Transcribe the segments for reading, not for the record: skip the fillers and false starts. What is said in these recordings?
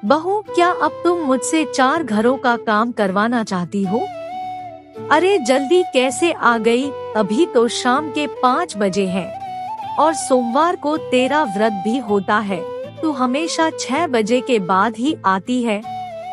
बहू, क्या अब तुम मुझसे 4 घरों का काम करवाना चाहती हो? अरे जल्दी कैसे आ गई, अभी तो शाम के 5 बजे हैं और सोमवार को तेरा व्रत भी होता है। तू हमेशा 6 बजे के बाद ही आती है।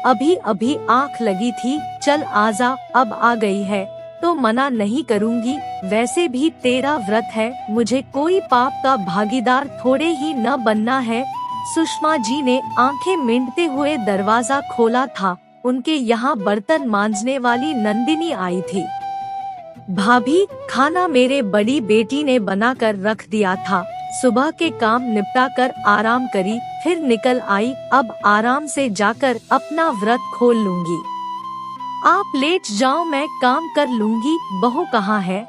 अभी अभी आँख लगी थी, चल आजा, अब आ गई है तो मना नहीं करूँगी। वैसे भी तेरा व्रत है, मुझे कोई पाप का भागीदार थोड़े ही न बनना है। सुषमा जी ने आंखें मींडते हुए दरवाजा खोला था। उनके यहाँ बर्तन मांजने वाली नंदिनी आई थी। भाभी, खाना मेरे बड़ी बेटी ने बना कर रख दिया था। सुबह के काम निपटा कर आराम करी, फिर निकल आई। अब आराम से जाकर अपना व्रत खोल लूंगी। आप लेट जाओ, मैं काम कर लूंगी। बहू कहाँ है?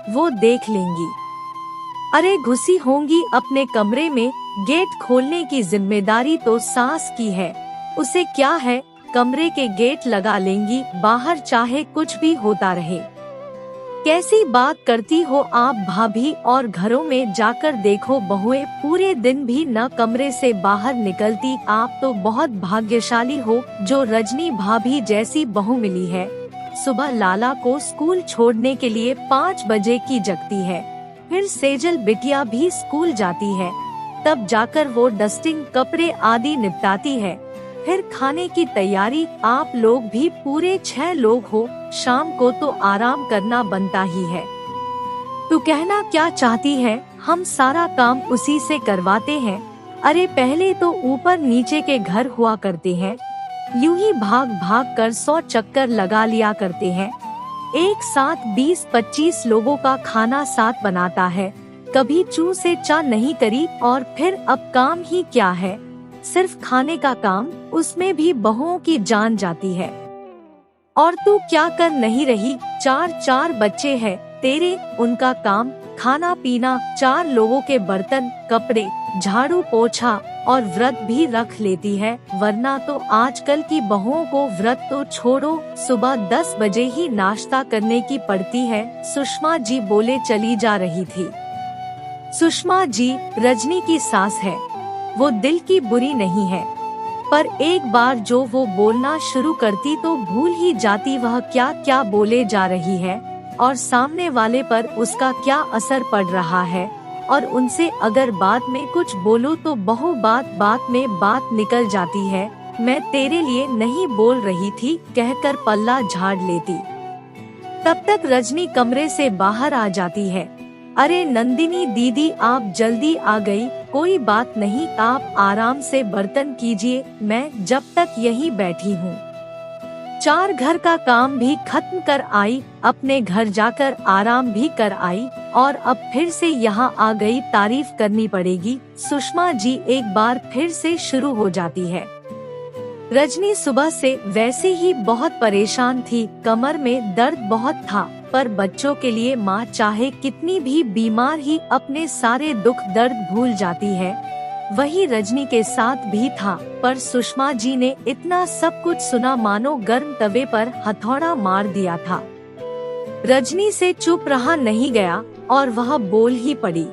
वो देख लेंगी। अरे घुसी होंगी अपने कमरे में। गेट खोलने की जिम्मेदारी तो सास की है, उसे क्या है, कमरे के गेट लगा लेंगी, बाहर चाहे कुछ भी होता रहे। कैसी बात करती हो आप भाभी, और घरों में जाकर देखो बहुएं पूरे दिन भी न कमरे से बाहर निकलती। आप तो बहुत भाग्यशाली हो जो रजनी भाभी जैसी बहू मिली है। सुबह लाला को स्कूल छोड़ने के लिए 5 बजे की जगती है, फिर सेजल बिटिया भी स्कूल जाती है, तब जाकर वो डस्टिंग, कपड़े आदि निपटाती है। फिर खाने की तैयारी। आप लोग भी पूरे 6 लोग हो, शाम को तो आराम करना बनता ही है। तू कहना क्या चाहती है, हम सारा काम उसी से करवाते हैं। अरे पहले तो ऊपर नीचे के घर हुआ करते हैं, यूं ही भाग भाग कर 100 चक्कर लगा लिया करते हैं। एक साथ 20-25 लोगों का खाना साथ बनाता है, कभी चू से चा नहीं करी। और फिर अब काम ही क्या है, सिर्फ खाने का काम, उसमें भी बहुओं की जान जाती है। और तू क्या कर नहीं रही? 4 बच्चे हैं तेरे, उनका काम खाना पीना, 4 लोगों के बर्तन, कपड़े, झाड़ू पोछा, और व्रत भी रख लेती है। वरना तो आजकल की बहुओं को व्रत तो छोड़ो, सुबह 10 बजे ही नाश्ता करने की पड़ती है। सुषमा जी बोले चली जा रही थी। सुषमा जी रजनी की सास है, वो दिल की बुरी नहीं है, पर एक बार जो वो बोलना शुरू करती तो भूल ही जाती वह क्या क्या बोले जा रही है, और सामने वाले पर उसका क्या असर पड़ रहा है। और उनसे अगर बाद में कुछ बोलो तो बहु बात में बात निकल जाती है। मैं तेरे लिए नहीं बोल रही थी कहकर पल्ला झाड़ लेती। तब तक रजनी कमरे से बाहर आ जाती है। अरे नंदिनी दीदी, आप जल्दी आ गई। कोई बात नहीं, आप आराम से बर्तन कीजिए, मैं जब तक यहीं बैठी हूँ। 4 घर का काम भी खत्म कर आई, अपने घर जाकर आराम भी कर आई, और अब फिर से यहाँ आ गई। तारीफ करनी पड़ेगी। सुषमा जी एक बार फिर से शुरू हो जाती है। रजनी सुबह से वैसे ही बहुत परेशान थी, कमर में दर्द बहुत था, पर बच्चों के लिए माँ चाहे कितनी भी बीमार ही अपने सारे दुख दर्द भूल जाती है। वही रजनी के साथ भी था, पर सुषमा जी ने इतना सब कुछ सुना मानो गर्म तवे पर हथौड़ा मार दिया था। रजनी से चुप रहा नहीं गया और वह बोल ही पड़ी।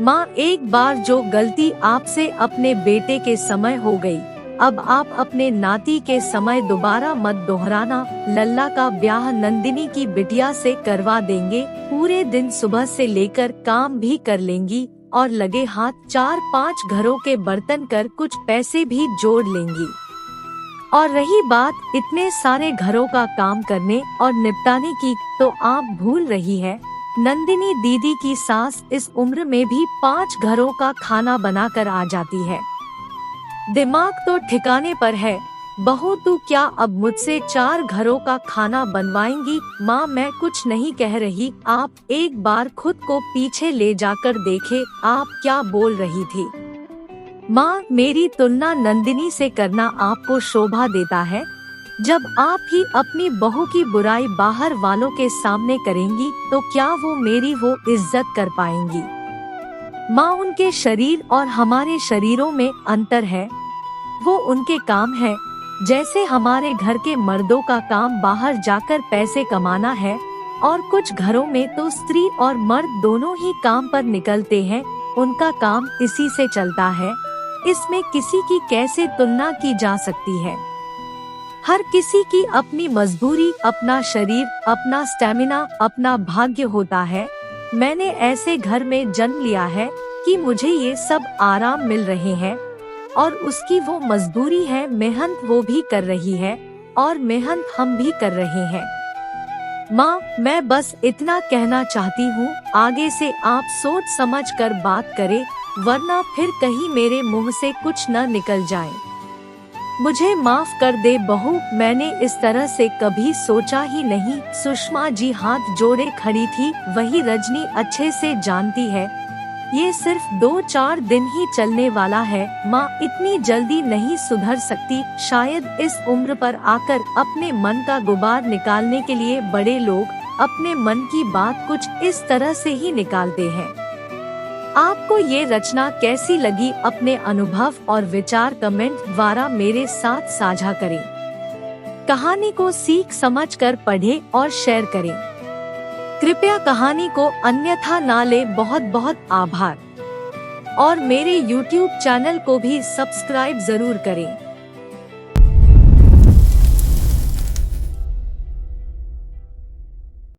माँ, एक बार जो गलती आपसे अपने बेटे के समय हो गई, अब आप अपने नाती के समय दोबारा मत दोहराना। लल्ला का ब्याह नंदिनी की बिटिया से करवा देंगे, पूरे दिन सुबह से लेकर काम भी कर लेंगी, और लगे हाथ 4-5 घरों के बर्तन कर कुछ पैसे भी जोड़ लेंगी। और रही बात इतने सारे घरों का काम करने और निपटाने की, तो आप भूल रही है, नंदिनी दीदी की सास इस उम्र में भी 5 घरों का खाना बना कर आ जाती है। दिमाग तो ठिकाने पर है। बहू, तू क्या अब मुझसे 4 घरों का खाना बनवाएंगी? माँ, मैं कुछ नहीं कह रही, आप एक बार खुद को पीछे ले जाकर देखे, आप क्या बोल रही थी? माँ, मेरी तुलना नंदिनी से करना आपको शोभा देता है? जब आप ही अपनी बहू की बुराई बाहर वालों के सामने करेंगी, तो क्या वो मेरी वो इज्जत कर पाएंगी? माँ, उनके शरीर और हमारे शरीरों में अंतर है, वो उनके काम है, जैसे हमारे घर के मर्दों का काम बाहर जाकर पैसे कमाना है, और कुछ घरों में तो स्त्री और मर्द दोनों ही काम पर निकलते हैं, उनका काम इसी से चलता है। इसमें किसी की कैसे तुलना की जा सकती है। हर किसी की अपनी मजबूरी, अपना शरीर, अपना स्टेमिना, अपना भाग्य होता है। मैंने ऐसे घर में जन्म लिया है कि मुझे ये सब आराम मिल रहे हैं, और उसकी वो मजबूरी है, मेहनत वो भी कर रही है और मेहनत हम भी कर रहे हैं। माँ, मैं बस इतना कहना चाहती हूँ, आगे से आप सोच समझ कर बात करें, वरना फिर कहीं मेरे मुंह से कुछ न निकल जाए। मुझे माफ कर दे बहू, मैंने इस तरह से कभी सोचा ही नहीं। सुषमा जी हाथ जोड़े खड़ी थी। वही रजनी अच्छे से जानती है, ये सिर्फ 2-4 दिन ही चलने वाला है। माँ इतनी जल्दी नहीं सुधर सकती। शायद इस उम्र पर आकर अपने मन का गुबार निकालने के लिए बड़े लोग अपने मन की बात कुछ इस तरह से ही निकालते हैं। आपको ये रचना कैसी लगी? अपने अनुभव और विचार कमेंट द्वारा मेरे साथ साझा करें। कहानी को सीख समझकर पढ़ें और शेयर करें। कृपया कहानी को अन्यथा ना ले। बहुत बहुत आभार। और मेरे YouTube चैनल को भी सब्सक्राइब जरूर करें।